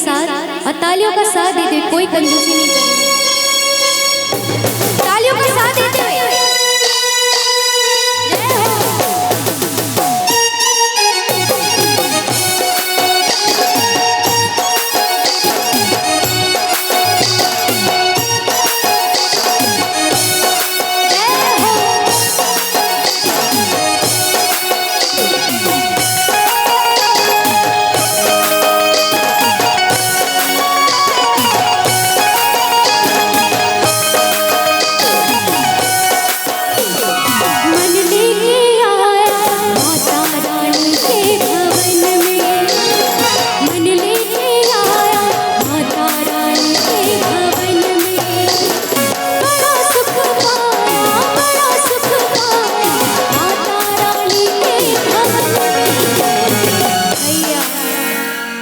साथ और तालियों का साथ देते हुए, कोई कंजूसी नहीं करेंगे। तालियों का साथ देते हुए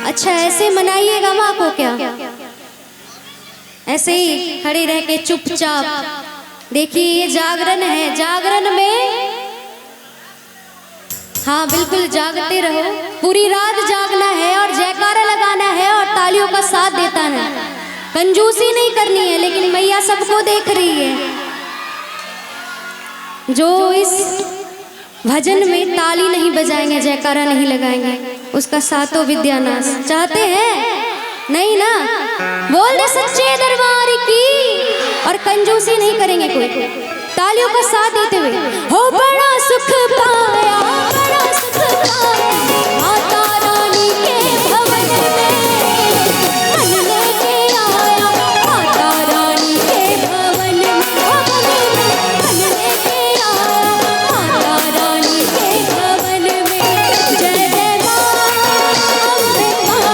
अच्छा ऐसे मनाइएगा माँ को क्या? ऐसे ही खड़े रह के चुपचाप देखिए, ये जागरण है, जागरण में हाँ बिल्कुल जागते रहो, पूरी रात जागना है और जयकारा लगाना है और तालियों का साथ देता है। कंजूसी नहीं करनी है, लेकिन मैया सबको देख रही है। जो इस भजन में ताली नहीं बजाएंगे, जयकारा नहीं लगाएंगे, उसका सातों विद्यानाश। चाहते हैं? नहीं ना? बोल दे सच्चे दरबार की। और कंजूसी नहीं करेंगे कोई। तालियों का साथ देते हुए हो बड़ा सुख पाया, बड़ा सुख पाया माता रानी के भवन में, मन लेके आया माता रानी के भवन में, मन लेके आया माता रानी के भवन में। जय जय माँ अम्बे माँ,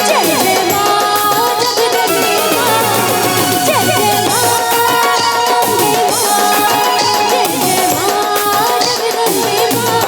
जय जय माँ जगदम्बे माँ, जय जय माँ अम्बे माँ, जय जय माँ जगदम्बे माँ।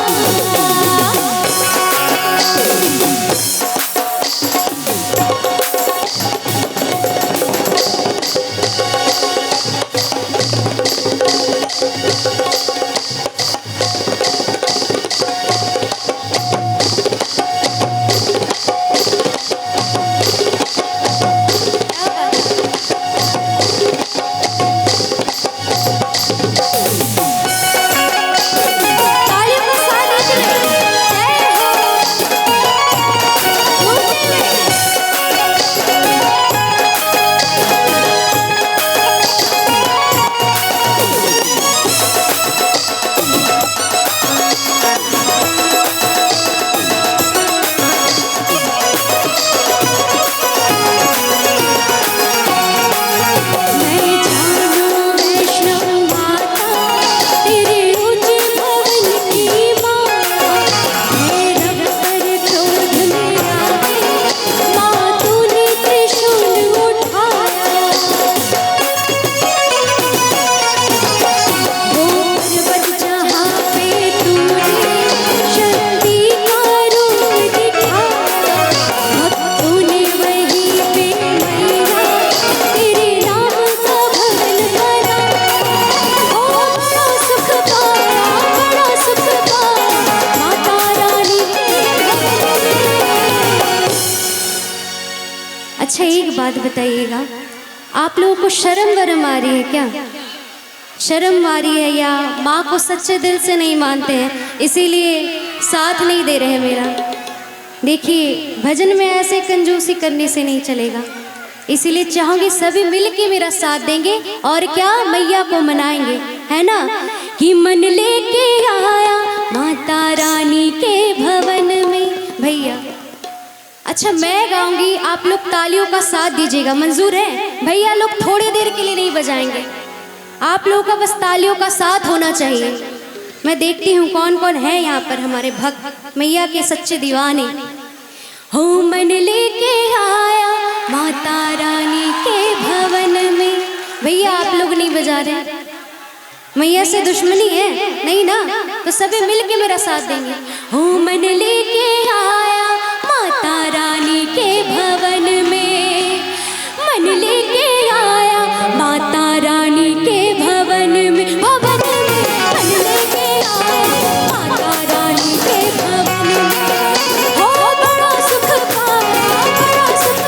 अच्छा एक बात बताइएगा, आप लोगों को शर्म वरम आ रही है क्या? शर्म आ रही है या माँ को सच्चे दिल से नहीं मानते हैं इसीलिए साथ नहीं दे रहे मेरा? देखिए भजन में ऐसे कंजूसी करने से नहीं चलेगा, इसीलिए चाहूँगी सभी मिल के मेरा साथ देंगे और क्या मैया को मनाएंगे, है ना? कि मन लेके आया माता रानी के भवन में। भैया अच्छा मैं गाऊंगी, आप लोग तालियों का साथ दीजिएगा, मंजूर है? भैया लोग थोड़ी देर के लिए नहीं बजाएंगे, आप लोगों का बस तालियों का साथ होना चाहिए। मैं देखती हूँ कौन कौन है यहाँ पर हमारे भक्त मैया के सच्चे दीवाने। हो मन लेके आया माता रानी के भवन में। भैया आप लोग नहीं बजा रहे, मैया से दुश्मनी है? नहीं ना? तो सभी मिल के मेरा साथ देंगे। हो मन लेके आया माता रानी के भवन में, मन लेके आया माता रानी के भवन में, भवन में मन लेके आया माता रानी के भवन में। हो बड़ा सुख पाया, बड़ा सुख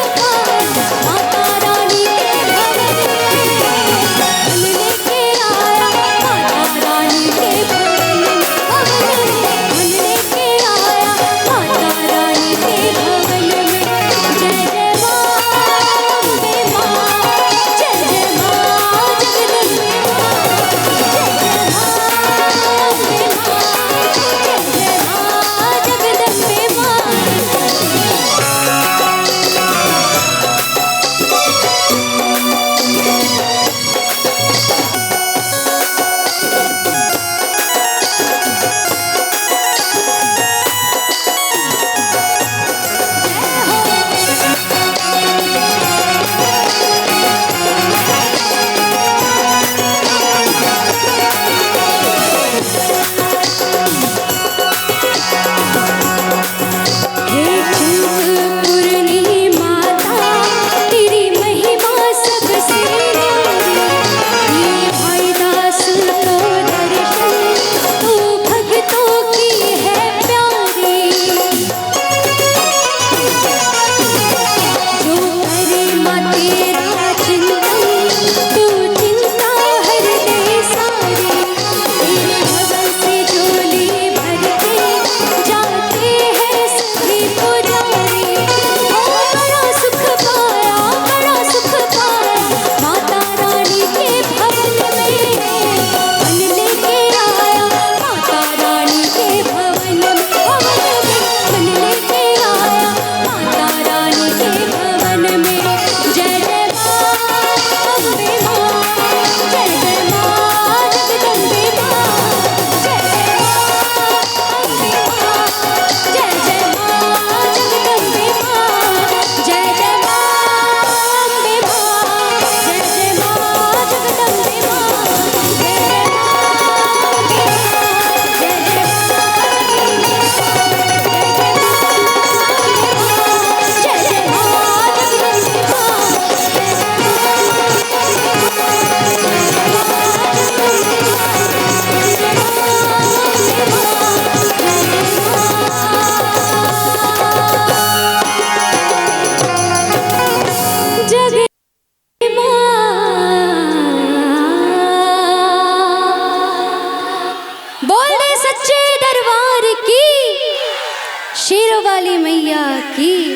वाली मैया की।